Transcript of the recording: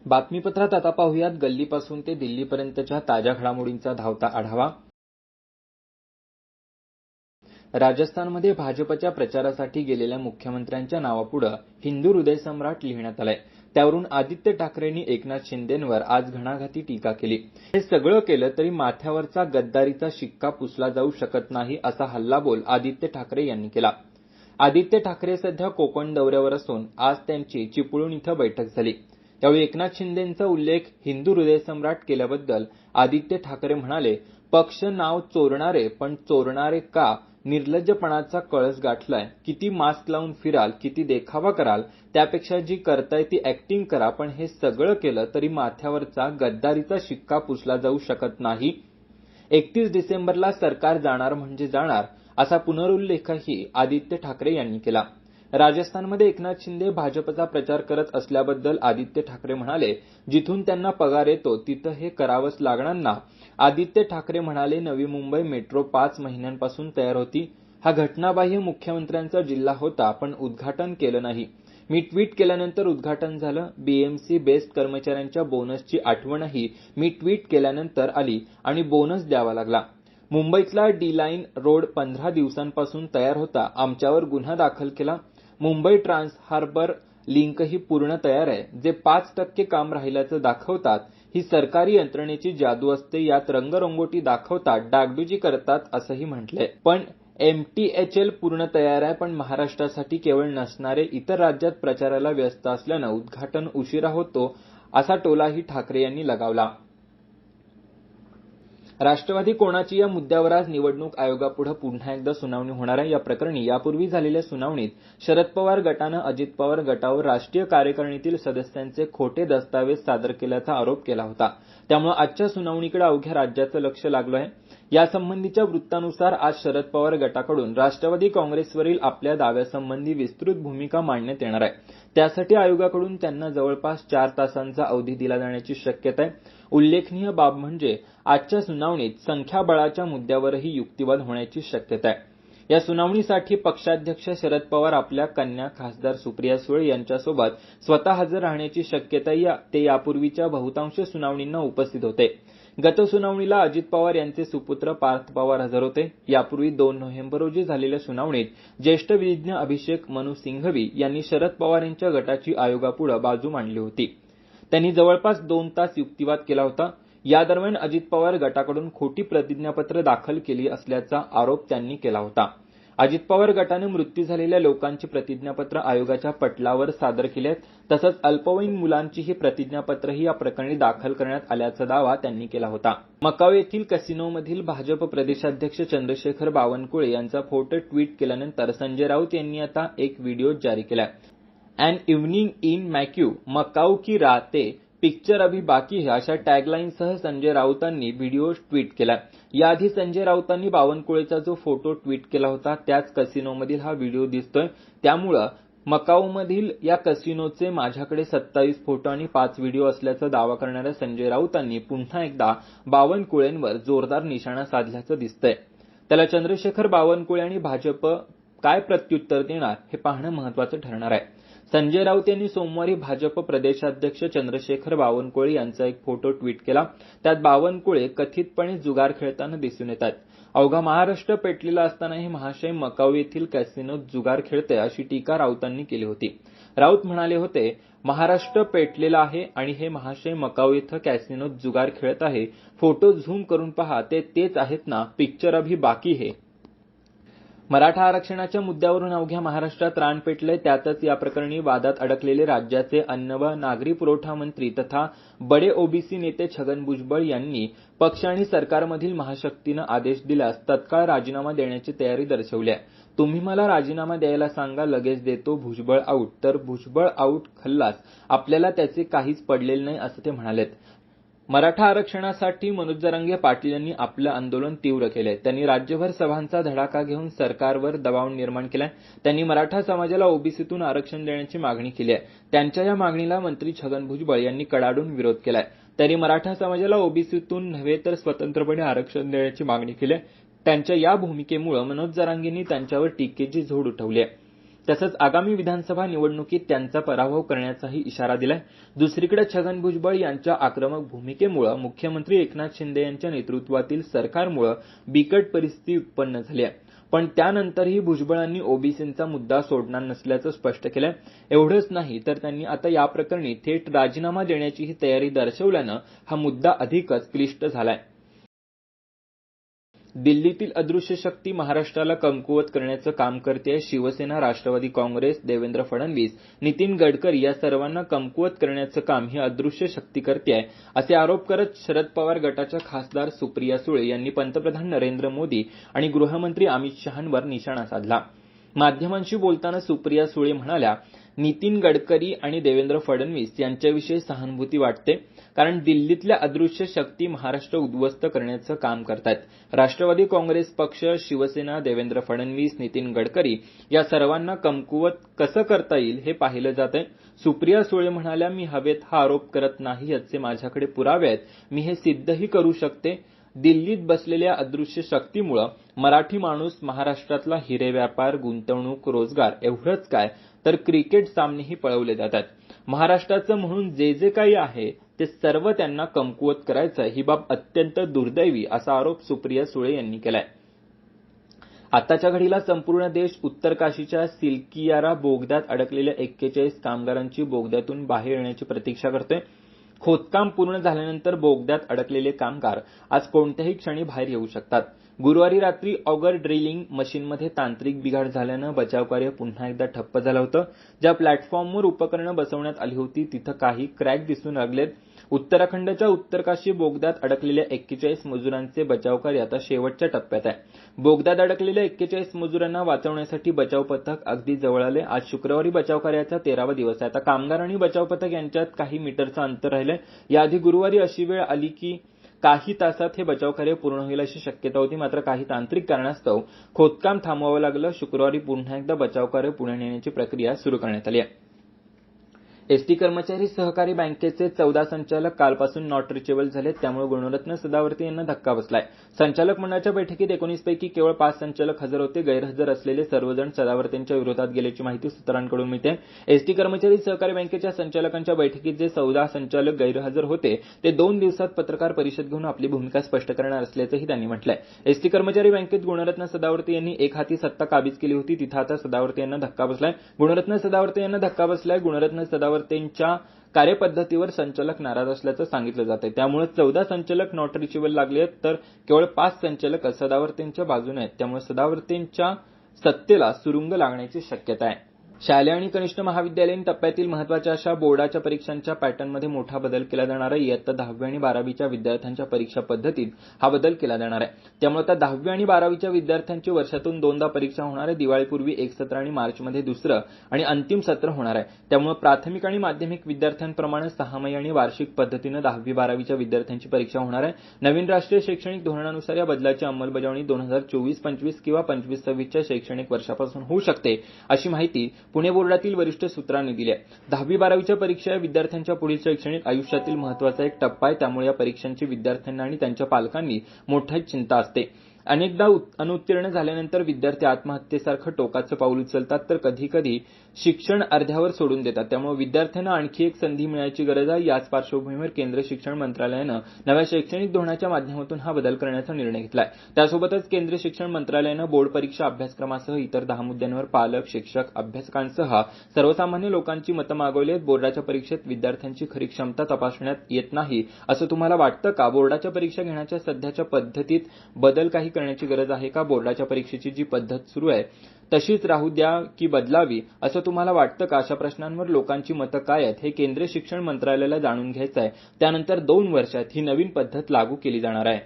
बातमीपत्रात आता पाहुयात गल्लीपासून ते दिल्लीपर्यंतच्या ताज्या घडामोडींचा धावता आढावा. राजस्थानमध्ये भाजपच्या प्रचारासाठी गेलेल्या मुख्यमंत्र्यांच्या नावापुढे हिंदू हृदयसम्राट लिहिण्यात आलंय. त्यावरून आदित्य ठाकरेंनी एकनाथ शिंदेंवर आज घणाघाती टीका केली. हे सगळं केलं तरी माथ्यावरचा गद्दारीचा शिक्का पुसला जाऊ शकत नाही असा हल्लाबोल आदित्य ठाकरे यांनी केला. आदित्य ठाकरे सध्या कोकण दौऱ्यावर असून आज त्यांची चिपळूण इथं बैठक झाली. यावेळी एकनाथ शिंदेंचा उल्लेख हिंदू हृदयसम्राट केल्याबद्दल आदित्य ठाकरे म्हणाले, पक्ष नाव चोरणारे पण चोरणारे का? निर्लज्जपणाचा कळस गाठलाय. किती मास्क लावून फिराल, किती देखावा कराल, त्यापेक्षा जी करताय ती ऍक्टिंग करा. पण हे सगळं केलं तरी माथ्यावरचा गद्दारीचा शिक्का पुसला जाऊ शकत नाही. 31 डिसेंबरला सरकार जाणार म्हणजे जाणार असा पुनरुल्लेखही आदित्य ठाकरे यांनी केला. राजस्थानमध्ये एकनाथ शिंदे भाजपचा प्रचार करत असल्याबद्दल आदित्य ठाकरे म्हणाले, जिथून त्यांना पगार येतो तिथं हे करावंच लागणार ना. आदित्य ठाकरे म्हणाले, नवी मुंबई मेट्रो 5 महिन्यांपासून तयार होती. हा घटनाबाह्य मुख्यमंत्र्यांचा जिल्हा होता, पण उद्घाटन केलं नाही. मी ट्विट केल्यानंतर उद्घाटन झालं. बीएमसी बेस्ट कर्मचाऱ्यांच्या बोनसची आठवणही मी ट्विट केल्यानंतर आली आणि बोनस द्यावा लागला. मुंबईतला डी-लाईन रोड 15 दिवसांपासून तयार होता. आमच्यावर गुन्हा दाखल केला. मुंबई ट्रान्स हार्बर लिंकही पूर्ण तयार आहे. जे 5% काम राहिल्याचं दाखवतात. ही सरकारी यंत्रणेची जादू असते. यात रंगरंगोटी दाखवतात, डागडुजी करतात असंही म्हटलंय. पण MTHL पूर्ण तयार आहे. पण महाराष्ट्रासाठी केवळ नसणारे इतर राज्यात प्रचाराला व्यस्त असल्यानं उद्घाटन उशिरा होतो असा टोलाही ठाकरे यांनी लगावला. राष्ट्रवादी कोणाची या मुद्द्यावर आज निवडणूक आयोगापुढे पुन्हा एकदा सुनावणी होणार आहे. या प्रकरणी यापूर्वी झालेल्या सुनावणीत शरद पवार गटानं अजित पवार गटावर राष्ट्रीय कार्यकारिणीतील सदस्यांचे खोटे दस्तावेज सादर केल्याचा आरोप केला होता. त्यामुळे आजच्या सुनावणीकडे अवघ्या राज्याचं लक्ष लागलं आहे. यासंबंधीच्या वृत्तानुसार आज शरद पवार गटाकडून राष्ट्रवादी काँग्रेसवरील आपल्या दाव्यासंबंधी विस्तृत भूमिका मांडण्यात येणार आहे. त्यासाठी आयोगाकडून त्यांना जवळपास 4 तासांचा अवधी दिला जाण्याची शक्यता आहे. उल्लेखनीय बाब म्हणजे आजच्या सुनावणीत संख्याबळाच्या मुद्द्यावरही युक्तिवाद होण्याची शक्यता आहे. या सुनावणीसाठी पक्षाध्यक्ष शरद पवार आपल्या कन्या खासदार सुप्रिया सुळे यांच्यासोबत स्वतः हजर राहण्याची शक्यता ते यापूर्वीच्या बहुतांश सुनावणींना उपस्थित होते. गत सुनावणीला अजित पवार यांचे सुपुत्र पार्थ पवार हजर होते. यापूर्वी 2 नोव्हेंबर रोजी झालेल्या सुनावणीत ज्येष्ठ विधिज्ञ अभिषेक मनु सिंघवी यांनी शरद पवार यांच्या गटाची आयोगापुढे बाजू मांडली होती. त्यांनी जवळपास 2 तास युक्तिवाद केला होता. या दरम्यान अजित पवार गटाकडून खोटी प्रतिज्ञापत्र दाखल केली असल्याचा आरोप त्यांनी केला होता. अजित पवार गटाने मृत्यू झालेल्या लोकांची प्रतिज्ञापत्र आयोगाच्या पटलावर सादर केली आहेत. तसंच अल्पवयीन मुलांचीही प्रतिज्ञापत्रही या प्रकरणी दाखल करण्यात आल्याचा दावा त्यांनी केला होता. मकाऊ येथील कसिनोमधील भाजप प्रदेशाध्यक्ष चंद्रशेखर बावनकुळे यांचा फोटो ट्विट केल्यानंतर संजय राऊत यांनी आता एक व्हिडिओ जारी केलाय. एन इव्हनिंग इन मॅक्यू, मकाऊ की रातें, पिक्चर अभी बाकी है अशा टॅगलाईनसह संजय राऊतांनी व्हिडिओ ट्विट केलाय. याआधी संजय राऊतांनी बावनकुळेचा जो फोटो ट्विट केला होता त्याच कसिनोमधील हा व्हिडिओ दिसतोय. त्यामुळं मकाऊमधील या कसिनोचे माझ्याकडे 27 फोटो आणि 5 व्हिडिओ असल्याचा दावा करणाऱ्या संजय राऊतांनी पुन्हा एकदा बावनकुळेंवर जोरदार निशाणा साधल्याचं दिसतंय. त्याला चंद्रशेखर बावनकुळे आणि भाजप काय प्रत्युत्तर देणार हे पाहणं महत्वाचं ठरणार आहे. संजय राऊत यांनी सोमवारी भाजप प्रदेशाध्यक्ष चंद्रशेखर बावनकुळे यांचा एक फोटो ट्विट केला. त्यात बावनकुळे कथितपणे जुगार खेळताना दिसून येतात. अवघा महाराष्ट्र पेटलेला असतानाही महाशय मकाऊ येथील कॅसिनोत जुगार खेळते अशी टीका राऊतांनी केली होती. राऊत म्हणाले होते, महाराष्ट्र पेटलेला आहे आणि हे महाशय मकाऊ इथं कॅसिनोत जुगार खेळत आहे. फोटो झूम करून पहा, ते तेच आहेत ना. पिक्चर अभी बाकी है. मराठा आरक्षणाच्या मुद्द्यावरून अवघ्या महाराष्ट्रात रान पेटलंय. त्यातच या प्रकरणी वादात अडकलेले राज्याचे अन्न व नागरी पुरवठा मंत्री तथा बडे ओबीसी नेते छगन भुजबळ यांनी पक्ष आणि सरकारमधील महाशक्तीनं आदेश दिल्यास तत्काळ राजीनामा देण्याची तयारी दर्शवली आहे. तुम्ही मला राजीनामा द्यायला सांगा, लगेच देतो. भुजबळ आऊट. तर भुजबळ आऊट खल्लास. आपल्याला त्याचे काहीच पडलेले नाही असं ते म्हणालेत. मराठा आरक्षणासाठी मनोज जरांगे पाटील यांनी आपलं आंदोलन तीव्र केलंय. त्यांनी राज्यभर सभांचा धडाका घेऊन सरकारवर दबाव निर्माण केलाय. त्यांनी मराठा समाजाला ओबीसीतून आरक्षण देण्याची मागणी केली आहे. त्यांच्या या मागणीला मंत्री छगन भुजबळ यांनी कडाडून विरोध केलाय. त्यांनी मराठा समाजाला ओबीसीतून नव्हे तर स्वतंत्रपणे आरक्षण देण्याची मागणी केली आहे. त्यांच्या या भूमिकेमुळे मनोज जरांगेंनी त्यांच्यावर टीकेची झोड उठवली आहे. तसंच आगामी विधानसभा निवडणुकीत त्यांचा पराभव करण्याचाही इशारा दिलाय. दुसरीकडे छगन भुजबळ यांच्या आक्रमक भूमिकेमुळे मुख्यमंत्री एकनाथ शिंदे यांच्या नेतृत्वातील सरकारमुळे बिकट परिस्थिती उत्पन्न झाली आहे. पण त्यानंतरही भुजबळांनी ओबीसींचा मुद्दा सोडणार नसल्याचं स्पष्ट केलंय. एवढंच नाही तर त्यांनी आता या प्रकरणी थेट राजीनामा देण्याचीही तयारी दर्शवल्यानं हा मुद्दा अधिकच क्लिष्ट झालाय. दिल्लीतील अदृश्य शक्ती महाराष्ट्राला कमकुवत करण्याचं काम करतेय. शिवसेना, राष्ट्रवादी काँग्रेस, देवेंद्र फडणवीस, नितीन गडकरी या सर्वांना कमकुवत करण्याचं काम ही अदृश्य शक्ती करतेय असे आरोप करत शरद पवार गटाच्या खासदार सुप्रिया सुळे यांनी पंतप्रधान नरेंद्र मोदी आणि गृहमंत्री अमित शहांवर निशाणा साधला. माध्यमांशी बोलताना सुप्रिया सुळे म्हणाल्या, नितीन गडकरी आणि देवेंद्र फडणवीस यांच्याविषयी सहानुभूती वाटते, कारण दिल्लीतल्या अदृश्य शक्ती महाराष्ट्र उद्ध्वस्त करण्याचं काम करतायत. राष्ट्रवादी काँग्रेस पक्ष, शिवसेना, देवेंद्र फडणवीस, नितीन गडकरी या सर्वांना कमकुवत कसं करता येईल हे पाहिलं जातंय. सुप्रिया सुळे म्हणाल्या, मी हवेत हा आरोप करत नाही, याचे माझ्याकडे पुरावे आहेत. मी हे सिद्धही करू शकते. दिल्लीत बसलेल्या अदृश्य शक्तीमुळे मराठी माणूस महाराष्ट्रातला हिरे व्यापार, गुंतवणूक, रोजगार एवढंच काय तर क्रिकेट सामनेही पळवले जातात. महाराष्ट्राचं म्हणून जे जे काही आहे ते सर्व त्यांना कमकुवत करायचं ही बाब अत्यंत दुर्दैवी असा आरोप सुप्रिया सुळे यांनी केलाय. आताच्या घडीला संपूर्ण देश उत्तर काशीच्या सिलकियारा बोगद्यात अडकलेल्या 41 कामगारांची बोगद्यातून बाहेर येण्याची प्रतीक्षा करतोय. खोदकाम पूर्ण झाल्यानंतर बोगद्यात अडकलेले कामगार आज कोणत्याही क्षणी बाहेर येऊ शकतात. गुरुवारी रात्री ऑगर ड्रिलिंग मशीनमध्ये तांत्रिक बिघाड झाल्यानं बचावकार्य पुन्हा एकदा ठप्प झालं होतं. ज्या प्लॅटफॉर्मवर उपकरणं बसवण्यात आली होती तिथं काही क्रॅक दिसून लागलेत. उत्तराखंडच्या उत्तरकाशी बोगद्यात अडकलेल्या 41 मजुरांचे बचावकार्य आता शेवटच्या टप्प्यात आहे. बोगद्यात अडकलेल्या 41 मजुरांना वाचवण्यासाठी बचाव पथक अगदी जवळ आले. आज शुक्रवारी बचावकार्याचा 13वा दिवस आहे. आता कामगार आणि बचाव पथक यांच्यात काही मीटरचं अंतर राहिलंय. याआधी गुरुवारी अशी वेळ आली की काही तासात हे बचावकार्य पूर्ण होईल अशी शक्यता होती, मात्र काही तांत्रिक कारणास्तव खोदकाम थांबवावं लागलं. शुक्रवारी पुन्हा एकदा बचावकार्य पुढे नेण्याची प्रक्रिया सुरू करण्यात आली आहे. एसटी कर्मचारी सहकारी बँकेचे 14 संचालक कालपासून नॉट रिचेबल झालेत. त्यामुळे गुणरत्न सदावर्ते यांना धक्का बसलाय. संचालक मंडळाच्या बैठकीत 19 पैकी केवळ 5 संचालक हजर होते. गैरहजर असलेले सर्वजण सदावर्तेंच्या विरोधात गेल्याची माहिती सूत्रांकडून मिळते. एसटी कर्मचारी सहकारी बँकेच्या संचालकांच्या बैठकीत जे 14 संचालक गैरहजर होते ते 2 दिवसात पत्रकार परिषद घेऊन आपली भूमिका स्पष्ट करणार असल्याचंही त्यांनी म्हटलंय. एसटी कर्मचारी बँकेत गुणरत्न सदावर्ते यांनी एक हाती सत्ता काबीज केली होती. तिथं आता सदावर्ते यांना धक्का बसलाय. गुणरत्न सदावर्ते यांना धक्का बसलाय. गुणरत्न सदावर्तेंच्या कार्यपद्धतीवर संचालक नाराज असल्याचं सांगितलं जातंय. त्यामुळे 14 संचालक नॉट रिचेबल लागले आहेत, तर केवळ 5 संचालक सदावर्तेंच्या बाजूने आहेत. त्यामुळे सदावर्तेंच्या सत्तेला सुरुंग लागण्याची शक्यता आहे. शालेय आणि कनिष्ठ महाविद्यालयीन टप्प्यातील महत्वाच्या अशा बोर्डाच्या परीक्षांच्या पॅटर्नमध्ये मोठा बदल केला जाणार आहे. इयत्ता 10वी आणि 12वीच्या विद्यार्थ्यांच्या परीक्षा पद्धतीत हा बदल केला जाणार आहे. त्यामुळे आता 10वी आणि 12वीच्या विद्यार्थ्यांची वर्षातून 2दा परीक्षा होणार आहे. दिवाळीपूर्वी एक सत्र आणि मार्चमध्ये दुसरं आणि अंतिम सत्र होणार आहे. त्यामुळे प्राथमिक आणि माध्यमिक विद्यार्थ्यांप्रमाणे 6 आणि वार्षिक पद्धतीनं 10वी 12वीच्या विद्यार्थ्यांची परीक्षा होणार आहे. नवीन राष्ट्रीय शैक्षणिक धोरणानुसार या बदलाची अंमलबजावणी 2024-25 किंवा 25-26च्या शैक्षणिक वर्षापासून होऊ शकते, अशी माहिती पुणे बोर्डातील वरिष्ठ सूत्रांनी दिली आहे. 10वी 12वीच्या परीक्षा या विद्यार्थ्यांच्या पुढील शैक्षणिक आयुष्यातील महत्वाचा एक टप्पा आहे. त्यामुळे या परीक्षांची विद्यार्थ्यांना आणि त्यांच्या पालकांनी मोठी चिंता असते. अनेकदा अनुत्तीर्ण झाल्यानंतर विद्यार्थी आत्महत्येसारखं टोकाचं पाऊल उचलतात, तर कधी कधी शिक्षण अर्ध्यावर सोडून देतात. त्यामुळे विद्यार्थ्यांना आणखी एक संधी मिळायची गरज आहे. याच पार्श्वभूमीवर केंद्र शिक्षण मंत्रालयानं नव्या शैक्षणिक धोरणाच्या माध्यमातून हा बदल करण्याचा निर्णय घेतलाय. त्यासोबतच केंद्र शिक्षण मंत्रालयानं बोर्ड परीक्षा अभ्यासक्रमासह इतर 10 मुद्द्यांवर पालक, शिक्षक, अभ्यासकांसह सर्वसामान्य लोकांची मतं मागवली आहेत. बोर्डाच्या परीक्षेत विद्यार्थ्यांची खरी क्षमता तपासण्यात येत नाही असं तुम्हाला वाटतं का? बोर्डाच्या परीक्षा घेण्याच्या सध्याच्या पद्धतीत बदल काही करण्याची गरज आहे का? बोर्डाच्या परीक्षेची जी पद्धत सुरू आहे तशीच राहू द्या की बदलावी असं तुम्हाला वाटतं का? अशा प्रश्नांवर लोकांची मतं काय आहेत हे केंद्रीय शिक्षण मंत्रालयाला जाणून घ्यायचं आहे. त्यानंतर 2 वर्षात ही नवीन पद्धत लागू केली जाणार आहे.